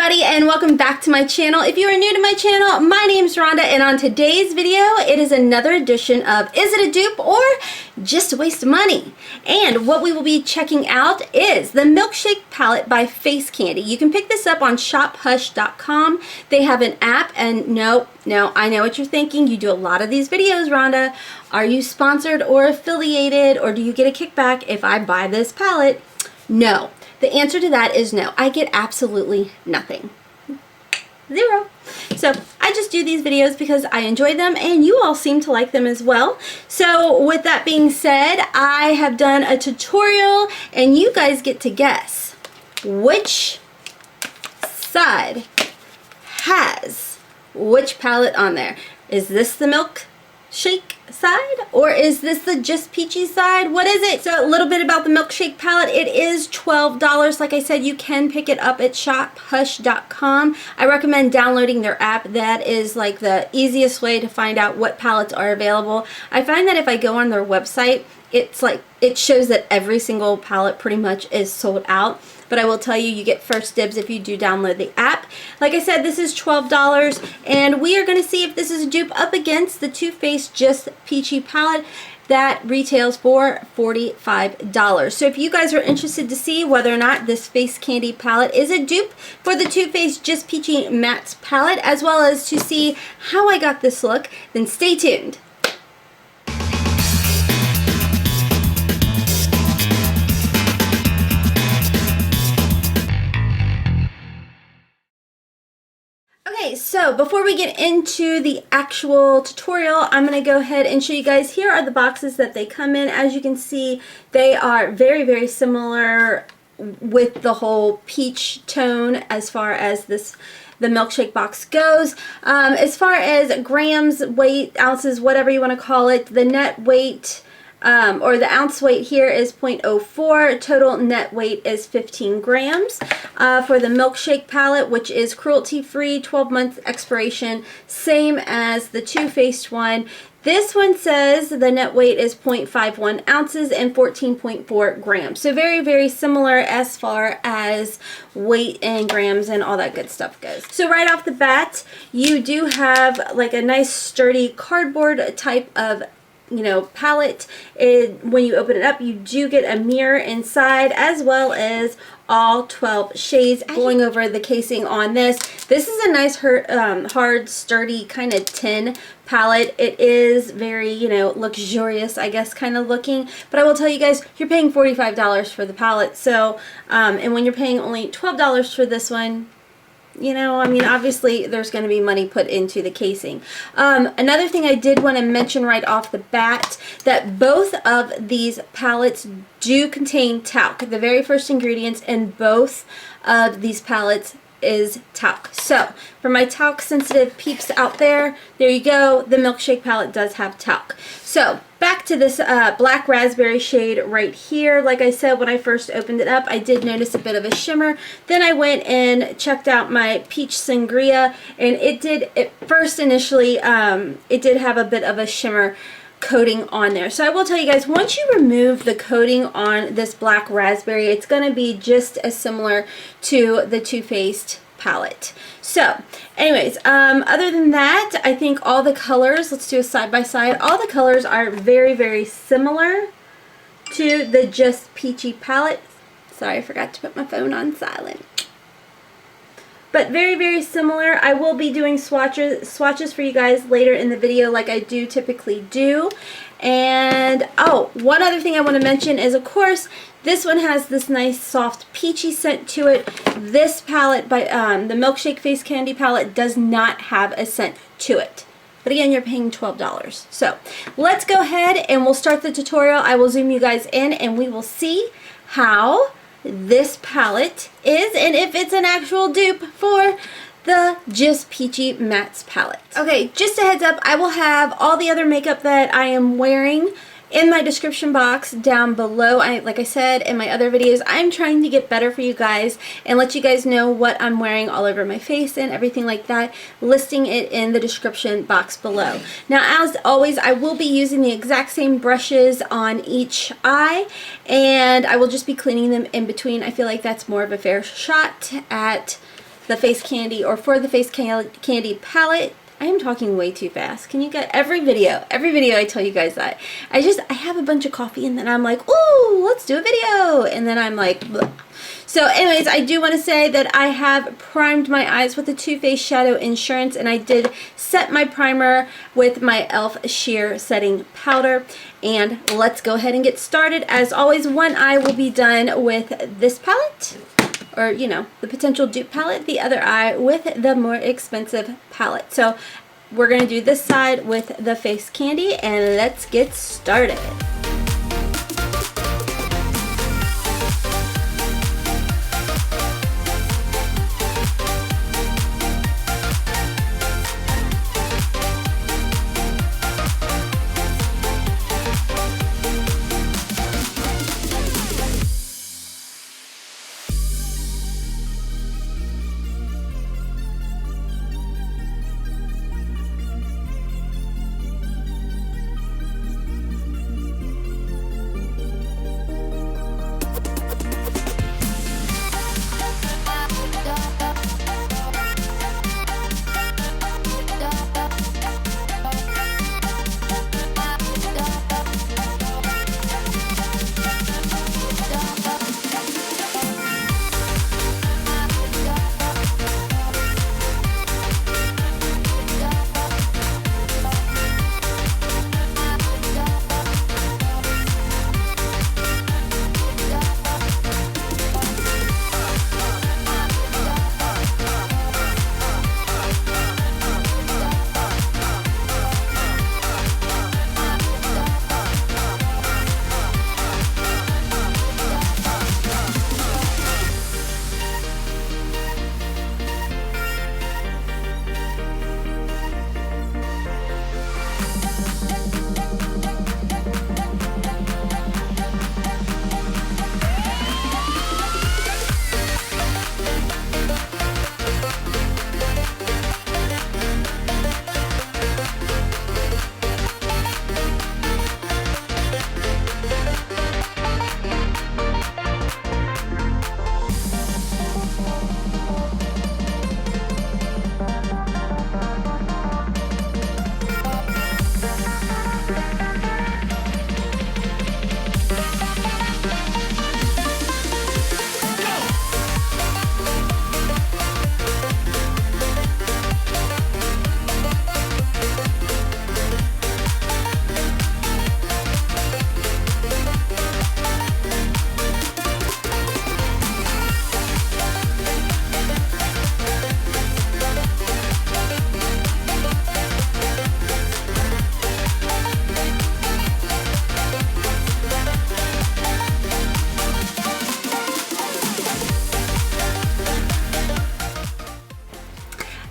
everybody, and welcome back to my channel. If you are new to my channel, my name is Rhonda, and on today's video it is another edition of Is It a Dupe or Just a Waste of Money? And what we will be checking out is the Milkshake Palette by FaceCandy. You can pick this up on shophush.com. They have an app, and no, I know what you're thinking. You do a lot of these videos, Rhonda. Are you sponsored or affiliated, or do you get a kickback if I buy this palette? No. The answer to that is no. I get absolutely nothing. Zero. So I just do these videos because I enjoy them and you all seem to like them as well. So with that being said, I have done a tutorial and you guys get to guess which side has which palette on there. Is this the Milkshake side or is this the Just Peachy side? What is it? So a little bit about the Milkshake palette. It is $12. Like I said, you can pick it up at shophush.com. I recommend downloading their app. That is like the easiest way to find out what palettes are available. I find that if I go on their website, it's like it shows that every single palette pretty much is sold out. But I will tell you, you get first dibs if you do download the app. Like I said, this is $12, and we are going to see if this is a dupe up against the Too Faced Just Peachy palette that retails for $45. So if you guys are interested to see whether or not this FaceCandy palette is a dupe for the Too Faced Just Peachy Matte palette, as well as to see how I got this look, then stay tuned. Okay, so before we get into the actual tutorial, I'm going to go ahead and show you guys. Here are the boxes that they come in. As you can see, they are very, very similar with the whole peach tone as far as the Milkshake box goes. As far as grams, weight, ounces, whatever you want to call it, the net weight or the ounce weight here is 0.04. Total net weight is 15 grams. For the Milkshake palette, which is cruelty-free, 12-month expiration, same as the Too Faced one. This one says the net weight is 0.51 ounces and 14.4 grams. So very, very similar as far as weight and grams and all that good stuff goes. So right off the bat, you do have like a nice sturdy cardboard type of palette. When you open it up, you do get a mirror inside, as well as all 12 shades. Going over the casing on this, this is a nice hard, sturdy kind of tin palette. It is very, luxurious, I guess, kind of looking. But I will tell you guys, you're paying $45 for the palette. So, and when you're paying only $12 for this one, I mean, obviously there's going to be money put into the casing. Another thing I did want to mention right off the bat, that both of these palettes do contain talc. The very first ingredients in both of these palettes is talc. So for my talc sensitive peeps out there, there you go. The Milkshake palette does have talc. So back to this black raspberry shade right here. Like I said, when I first opened it up, I did notice a bit of a shimmer. Then I went and checked out my peach sangria, and it did initially it did have a bit of a shimmer coating on there. So I will tell you guys, once you remove the coating on this black raspberry, it's going to be just as similar to the Too Faced palette. So anyways, other than that, I think all the colors, let's do a side by side, all the colors are very, very similar to the Just Peachy palette. Sorry, I forgot to put my phone on silent. But very, very similar. I will be doing swatches for you guys later in the video, like I do typically do. And oh, one other thing I want to mention is, of course, this one has this nice soft peachy scent to it. This palette by the Milkshake FaceCandy palette does not have a scent to it. But again, you're paying $12. So let's go ahead and we'll start the tutorial. I will zoom you guys in and we will see how this palette is and if it's an actual dupe for the Just Peachy Matte palette. Okay, just a heads up, I will have all the other makeup that I am wearing in my description box down below. Like I said in my other videos, I'm trying to get better for you guys and let you guys know what I'm wearing all over my face and everything like that, listing it in the description box below. Now, as always, I will be using the exact same brushes on each eye, and I will just be cleaning them in between. I feel like that's more of a fair shot at the FaceCandy or for the FaceCandy palette. I am talking way too fast. Can you get every video I tell you guys that. I have a bunch of coffee and then I'm like, ooh, let's do a video. And then I'm like, bleh. So anyways, I do want to say that I have primed my eyes with the Too Faced Shadow Insurance, and I did set my primer with my e.l.f. Sheer Setting Powder. And let's go ahead and get started. As always, one eye will be done with this palette, or you know, the potential dupe palette, the other eye with the more expensive palette. So we're going to do this side with the FaceCandy, and let's get started.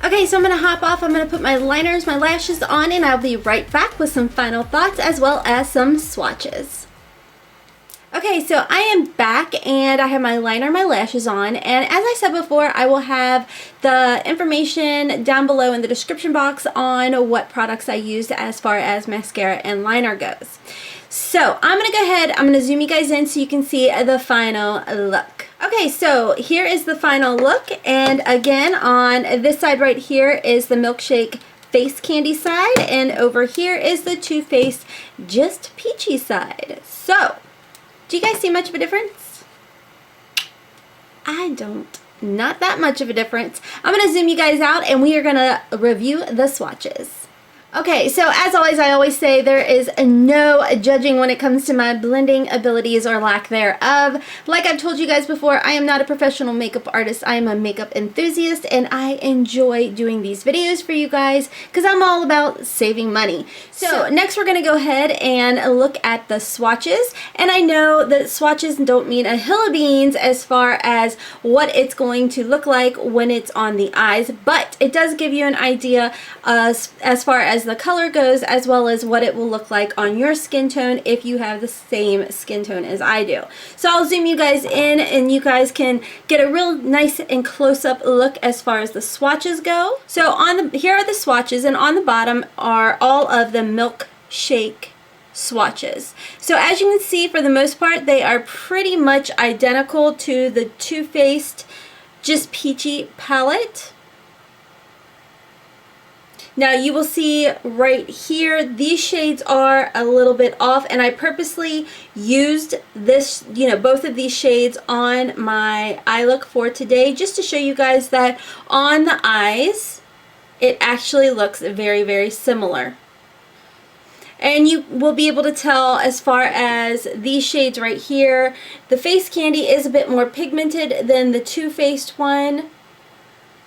Okay, so I'm going to hop off. I'm going to put my liners, my lashes on, and I'll be right back with some final thoughts as well as some swatches. Okay, so I am back and I have my liner, my lashes on, and as I said before, I will have the information down below in the description box on what products I used as far as mascara and liner goes. So I'm going to go ahead, I'm going to zoom you guys in so you can see the final look. Okay, so here is the final look, and again on this side right here is the Milkshake FaceCandy side, and over here is the Too Faced Just Peachy side. So, do you guys see much of a difference? I don't. Not that much of a difference. I'm going to zoom you guys out and we are going to review the swatches. Okay, so as always, I always say there is no judging when it comes to my blending abilities or lack thereof. Like I've told you guys before, I am not a professional makeup artist. I am a makeup enthusiast, and I enjoy doing these videos for you guys because I'm all about saving money. So next we're going to go ahead and look at the swatches. And I know that swatches don't mean a hill of beans as far as what it's going to look like when it's on the eyes, but it does give you an idea as far as the color goes, as well as what it will look like on your skin tone if you have the same skin tone as I do. So I'll zoom you guys in and you guys can get a real nice and close-up look as far as the swatches go. So here are the swatches, and on the bottom are all of the Milkshake swatches. So as you can see, for the most part, they are pretty much identical to the Too Faced Just Peachy palette. Now you will see right here, these shades are a little bit off, and I purposely used this, you know, both of these shades on my eye look for today, just to show you guys that on the eyes, it actually looks very, very similar. And you will be able to tell as far as these shades right here, the FaceCandy is a bit more pigmented than the Too Faced one.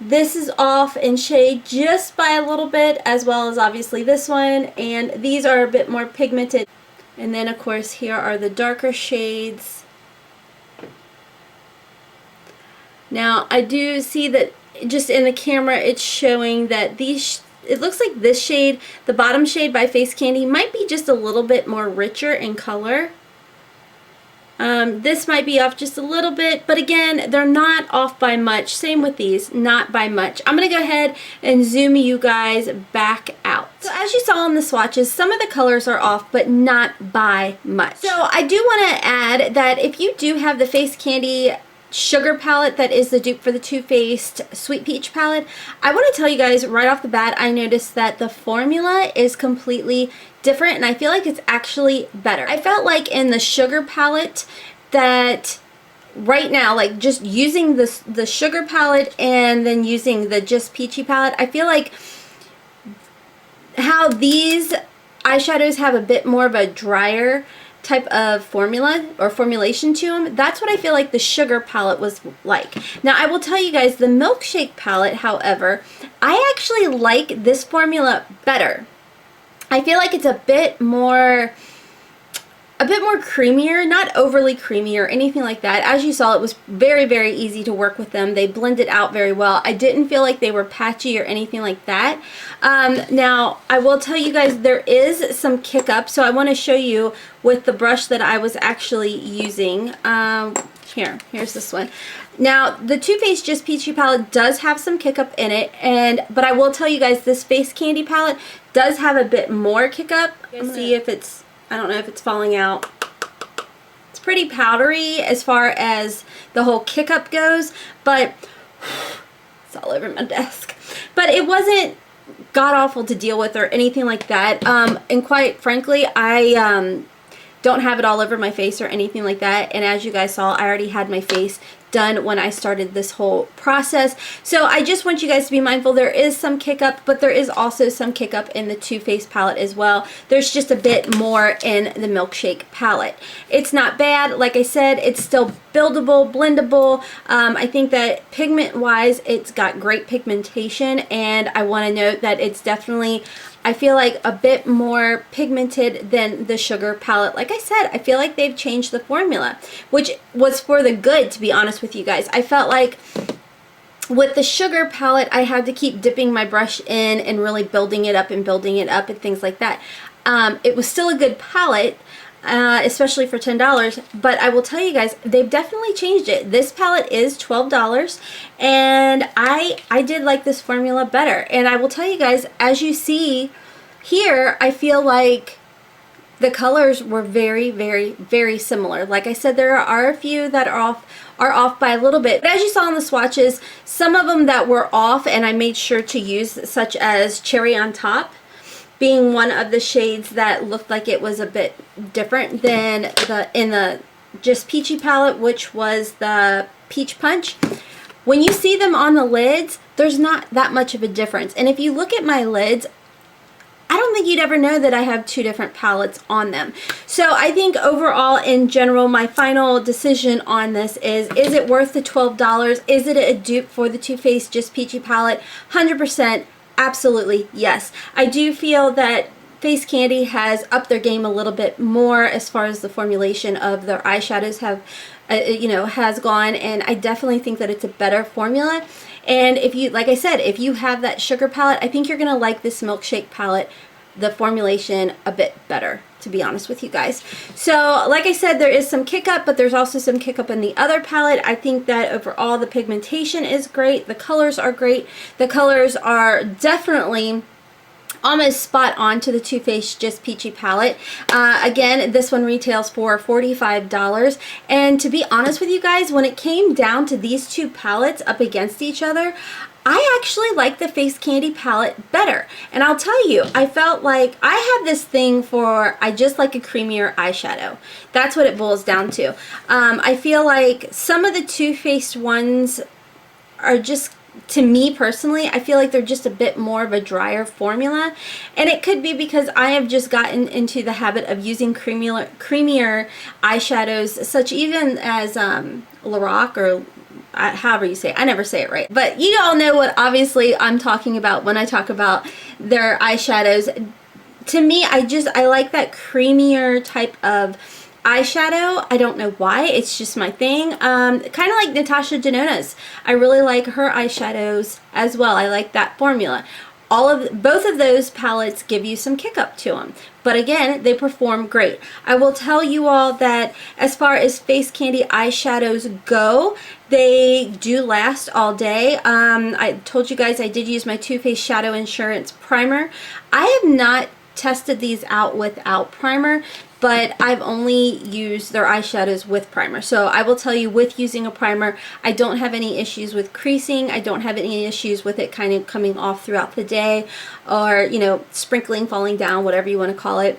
This is off in shade just by a little bit, as well as obviously this one, and these are a bit more pigmented. And then of course here are the darker shades. Now I do see that just in the camera it's showing that these, it looks like this shade, the bottom shade by FaceCandy, might be just a little bit more richer in color. This might be off just a little bit, but again, they're not off by much. Same with these, not by much. I'm going to go ahead and zoom you guys back out. So as you saw in the swatches, some of the colors are off, but not by much. So I do want to add that if you do have the FaceCandy Sugar palette that is the dupe for the Too Faced Sweet Peach palette, I want to tell you guys right off the bat, I noticed that the formula is completely different, and I feel like it's actually better. I felt like in the Sugar palette that right now, like just using the Sugar palette and then using the Just Peachy palette, I feel like how these eyeshadows have a bit more of a drier type of formula or formulation to them, that's what I feel like the Sugar palette was like. Now I will tell you guys, the Milkshake palette, however, I actually like this formula better. I feel like it's a bit more creamier, not overly creamy or anything like that. As you saw, it was very, very easy to work with them. They blended out very well. I didn't feel like they were patchy or anything like that. Now, I will tell you guys there is some kick up, so I want to show you with the brush that I was actually using. Here's this one. Now, the Too Faced Just Peachy palette does have some kick up in it, but I will tell you guys this FaceCandy palette does have a bit more kick up. See if it's, I don't know if it's falling out. It's pretty powdery as far as the whole kick up goes, but it's all over my desk. But it wasn't god-awful to deal with or anything like that. And quite frankly, I don't have it all over my face or anything like that. And as you guys saw, I already had my face done when I started this whole process. So I just want you guys to be mindful there is some kick up, but there is also some kick up in the Too Faced palette as well. There's just a bit more in the Milkshake palette. It's not bad. Like I said, it's still buildable, blendable. I think that pigment wise, it's got great pigmentation, and I want to note that it's definitely, I feel like, a bit more pigmented than the Sugar palette. Like I said, I feel like they've changed the formula, which was for the good, to be honest with you guys. I felt like with the Sugar palette, I had to keep dipping my brush in and really building it up and things like that. It was still a good palette, especially for $10, but I will tell you guys, they've definitely changed it. This palette is $12, and I did like this formula better. And I will tell you guys, as you see here, I feel like the colors were very, very, very similar. Like I said, there are a few that are off by a little bit. But as you saw in the swatches, some of them that were off, and I made sure to use, such as Cherry on Top, being one of the shades that looked like it was a bit different than in the Just Peachy palette, which was the Peach Punch. When you see them on the lids, there's not that much of a difference. And if you look at my lids, I don't think you'd ever know that I have two different palettes on them. So I think overall, in general, my final decision on this is it worth the $12? Is it a dupe for the Too Faced Just Peachy palette? 100%. Absolutely, yes. I do feel that FaceCandy has upped their game a little bit more as far as the formulation of their eyeshadows has gone, and I definitely think that it's a better formula. And if you, like I said, if you have that Sugar palette, I think you're gonna like this Milkshake palette, the formulation, a bit better, to be honest with you guys. So like I said, there is some kick up, but there's also some kick up in the other palette. I think that overall the pigmentation is great. The colors are great. The colors are definitely almost spot on to the Too Faced Just Peachy palette. Again, this one retails for $45. And to be honest with you guys, when it came down to these two palettes up against each other, I actually like the FaceCandy palette better. And I'll tell you, I felt like I have this thing for, I just like a creamier eyeshadow. That's what it boils down to. I feel like some of the Too Faced ones are just, to me personally, I feel like they're just a bit more of a drier formula, and it could be because I have just gotten into the habit of using creamier eyeshadows, such even as Lorac, or however you say it. I never say it right, but you all know what obviously I'm talking about when I talk about their eyeshadows. To me, I like that creamier type of eyeshadow. I don't know why, it's just my thing. Kind of like Natasha Denona's. I really like her eyeshadows as well. I like that formula. Both of those palettes give you some kick up to them, but again, they perform great. I will tell you all that as far as FaceCandy eyeshadows go, they do last all day. I told you guys I did use my Too Faced Shadow Insurance Primer. I have not tested these out without primer, but I've only used their eyeshadows with primer. So I will tell you, with using a primer, I don't have any issues with creasing. I don't have any issues with it kind of coming off throughout the day, or, you know, sprinkling, falling down, whatever you want to call it.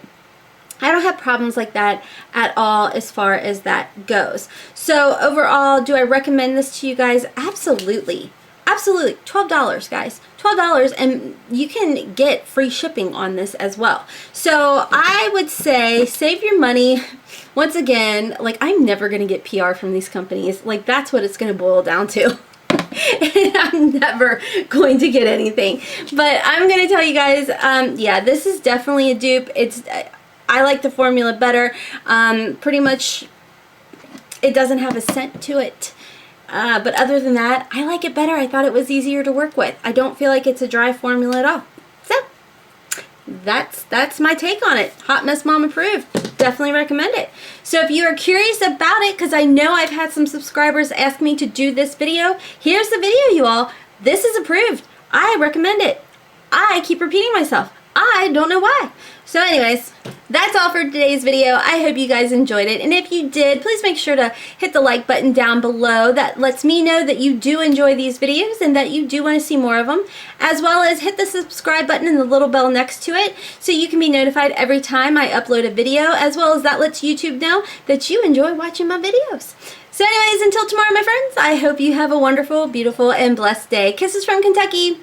I don't have problems like that at all as far as that goes. So overall, do I recommend this to you guys? Absolutely. Absolutely. $12, guys. $12, and you can get free shipping on this as well. So I would say save your money. Once again, like, I'm never going to get PR from these companies. Like, that's what it's going to boil down to. And I'm never going to get anything. But I'm going to tell you guys, yeah, this is definitely a dupe. I like the formula better. Pretty much, it doesn't have a scent to it. But other than that, I like it better. I thought it was easier to work with. I don't feel like it's a dry formula at all. So, that's my take on it. Hot Mess Mom approved. Definitely recommend it. So if you are curious about it, because I know I've had some subscribers ask me to do this video, here's the video, you all. This is approved. I recommend it. I keep repeating myself. I don't know why. So anyways, that's all for today's video. I hope you guys enjoyed it. And if you did, please make sure to hit the like button down below. That lets me know that you do enjoy these videos and that you do want to see more of them. As well as hit the subscribe button and the little bell next to it so you can be notified every time I upload a video. As well as that lets YouTube know that you enjoy watching my videos. So anyways, until tomorrow, my friends, I hope you have a wonderful, beautiful, and blessed day. Kisses from Kentucky.